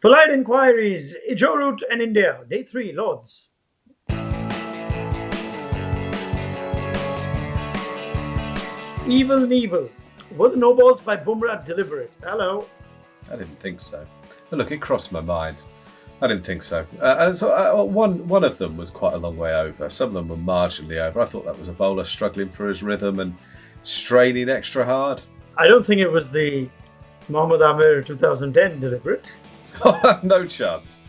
Polite inquiries. Joe Root and India. Day 3, Lords. Evil Neville. Were the no balls by Bumrah deliberate? Hello. I didn't think so. But look, it crossed my mind. I didn't think so. One of them was quite a long way over. Some of them were marginally over. I thought that was a bowler struggling for his rhythm and straining extra hard. I don't think it was the Mohammad Amir 2010 deliberate. No chance.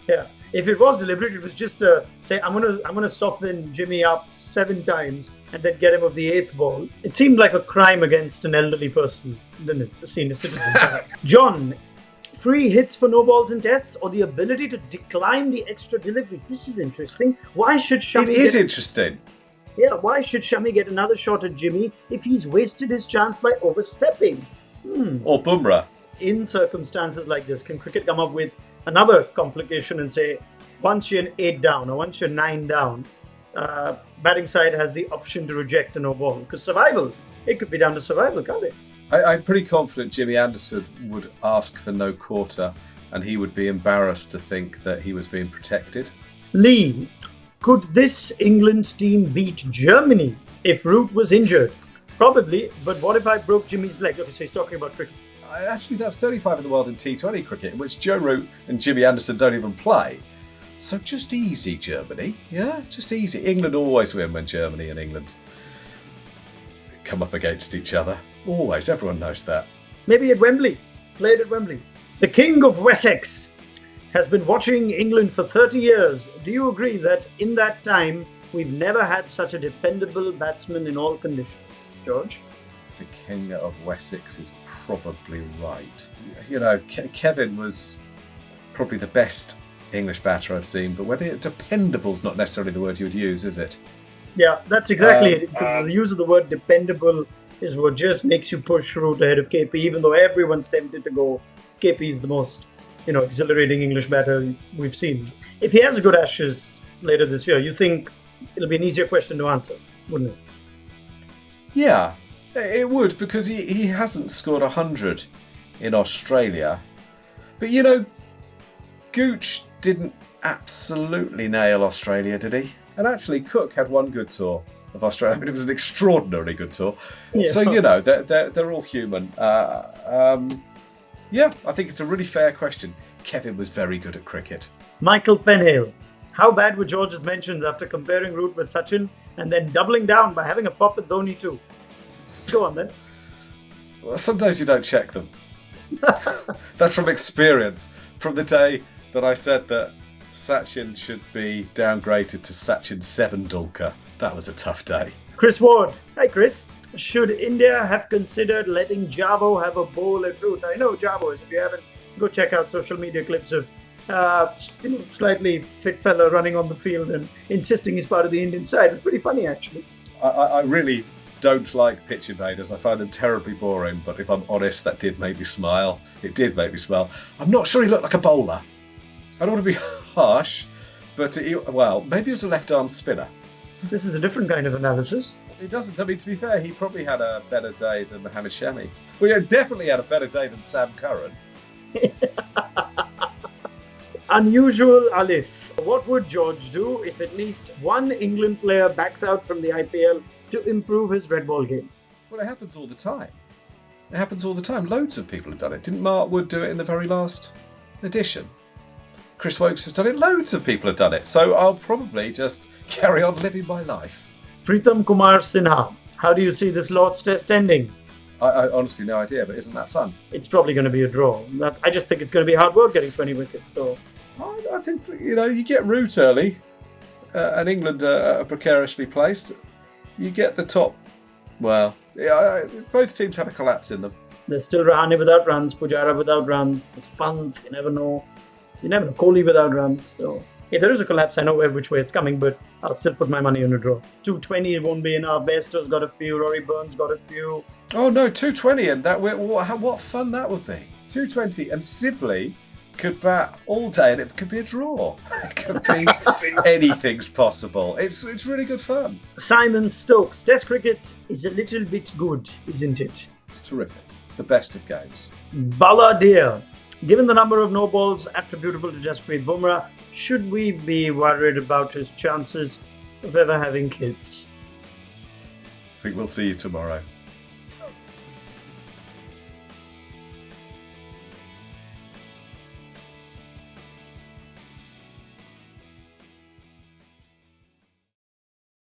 Yeah. If it was deliberate, it was just to say, I'm gonna soften Jimmy up 7 times and then get him of the 8th ball. It seemed like a crime against an elderly person, didn't it? A senior citizen, perhaps. John, free hits for no balls in tests or the ability to decline the extra delivery. This is interesting. Why should Shami interesting. Yeah, why should Shami get another shot at Jimmy if he's wasted his chance by overstepping? Or Bumrah. In circumstances like this, can cricket come up with another complication and say, once you're 8 down or once you're 9 down, batting side has the option to reject a no ball? Because survival, it could be down to survival, can't it? I'm pretty confident Jimmy Anderson would ask for no quarter and he would be embarrassed to think that he was being protected. Lee, could this England team beat Germany if Root was injured? Probably, but what if I broke Jimmy's leg? Okay, so he's talking about cricket. Actually, that's 35 in the world in T20 cricket, in which Joe Root and Jimmy Anderson don't even play. So just easy, Germany. Yeah, just easy. England always win when Germany and England come up against each other. Always. Everyone knows that. Maybe at Wembley. Played at Wembley. The King of Wessex has been watching England for 30 years. Do you agree that in that time, we've never had such a dependable batsman in all conditions? George? The King of Wessex is probably right. You know, Kevin was probably the best English batter I've seen, but whether dependable's not necessarily the word you would use, is it? Yeah, that's exactly it. The use of the word dependable is what just makes you push Root ahead of KP, even though everyone's tempted to go KP is the most, exhilarating English batter we've seen. If he has a good Ashes later this year, you think it'll be an easier question to answer, wouldn't it? Yeah. It would, because he hasn't scored 100 in Australia. But, Gooch didn't absolutely nail Australia, did he? And actually, Cook had one good tour of Australia. I mean, it was an extraordinarily good tour. Yeah. So, they're all human. Yeah, I think it's a really fair question. Kevin was very good at cricket. Michael Penhale. How bad were George's mentions after comparing Root with Sachin and then doubling down by having a pop at Dhoni too? Go on then. Well, some days you don't check them. That's from experience. From the day that I said that Sachin should be downgraded to Sachin Tendulkar. That was a tough day. Chris Ward. Hi, Chris. Should India have considered letting Javo have a bowl at Root? I know Javo is. If you haven't, go check out social media clips of slightly fit fella running on the field and insisting he's part of the Indian side. It's pretty funny, actually. I really don't like pitch invaders. I find them terribly boring, but if I'm honest, that did make me smile. It did make me smile. I'm not sure he looked like a bowler. I don't want to be harsh, but maybe he was a left-arm spinner. This is a different kind of analysis. It doesn't. I mean, to be fair, he probably had a better day than Mohammad Shami. Well, yeah, definitely had a better day than Sam Curran. Unusual Alif. What would George do if at least one England player backs out from the IPL to improve his red ball game? Well, it happens all the time. Loads of people have done it. Didn't Mark Wood do it in the very last edition? Chris Wokes has done it. Loads of people have done it. So I'll probably just carry on living my life. Pritam Kumar Sinha. How do you see this Lord's Test ending? I honestly no idea, but isn't that fun? It's probably going to be a draw. I just think it's going to be hard work getting 20 wickets. So I think, you get Root early, and England are precariously placed. You get the top. Well, both teams had a collapse in them. There's still Rahane without runs, Pujara without runs. There's Pant. You never know. Kohli without runs. So if there is a collapse, I know which way it's coming, but I'll still put my money on a draw. 220, it won't be enough. Bairstow's got a few. Rory Burns got a few. Oh no, 220, and what fun that would be. 220, and Sibley could bat all day, and it could be a draw. It could be anything's possible. It's really good fun. Simon Stokes. Test cricket is a little bit good, isn't it? It's terrific. It's the best of games. Baladir. Given the number of no balls attributable to Jasprit Bumrah, should we be worried about his chances of ever having kids? I think we'll see you tomorrow.